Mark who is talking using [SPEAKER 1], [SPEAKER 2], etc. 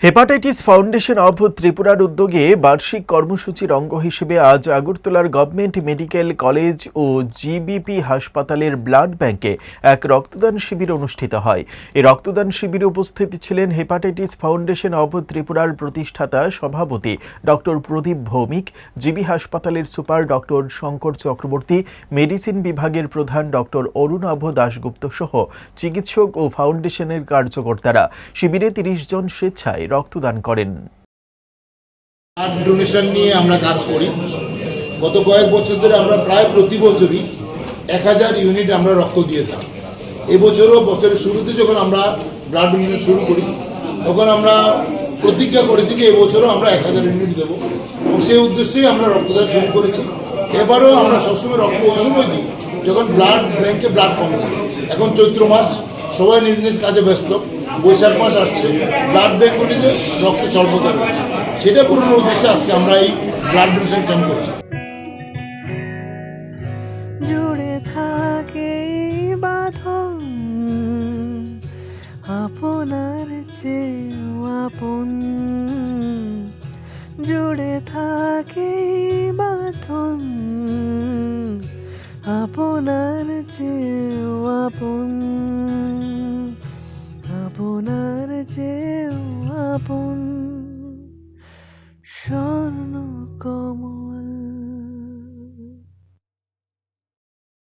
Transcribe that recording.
[SPEAKER 1] Hepatitis foundation of ত্রিপুরার উদ্যোগে বার্ষিক কর্মসূচির অঙ্গ হিসেবে আজ আগরতলার গভর্নমেন্ট মেডিকেল কলেজ ও জিবিপি হাসপাতালের ব্লাড ব্যাংকে এক রক্তদান শিবির অনুষ্ঠিত হয়। এই রক্তদান শিবিরে উপস্থিত ছিলেন হেপাটাইটিস ফাউন্ডেশন অব ত্রিপুরার প্রতিষ্ঠাতা সভাপতি ডক্টর প্রদীপ ভৌমিক, জিবি হাসপাতালের super doctor Shankar Chakraborty, medicine বিভাগের প্রধান ডক্টর অরুণাভ দাশগুপ্ত সহ চিকিৎসক ও ফাউন্ডেশনের কার্যকর্তারা। শিবিরে ৩০ জন স্বেচ্ছায় রক্তদান করেন।
[SPEAKER 2] ব্লাড ডোনেশন নিয়ে আমরা কাজ করি। গত কয়েক বছর ধরে আমরা প্রায় প্রতি বছরই 1000 ইউনিট আমরা রক্ত দিয়ে থাকি। এবছরও বছরের শুরুতে যখন আমরা ব্লাড ডোনেশন শুরু করি তখন আমরা প্রতিজ্ঞা করেছি যে এবছরও আমরা 1000 ইউনিট দেবো এবং সেই উদ্দেশ্যেই আমরা রক্তদান শুরু করেছি। এবারও আমরা সবসময় রক্ত ওই সময় দিই যখন ব্লাড ব্যাংকে ব্লাড কম থাকে। এখন চৈত্র মাস, সবাই নিজ নিজ কাজে ব্যস্ত, বৈশাখ মাস আসছে, ব্লাড ব্যাংকগুলিতে রক্ত স্বল্পতা রয়েছে। সেটা পূরণের উদ্দেশ্যে আজকে আমরা এই ব্লাড ডোনেশন ক্যাম্প করছি।
[SPEAKER 3] জুড়ে থাকে বাঁধন আপনার চেয়েও আপন, জুড়ে থাকে বাঁধন আপনার চেয়েও আপন, আপনার চেয়েও আপন।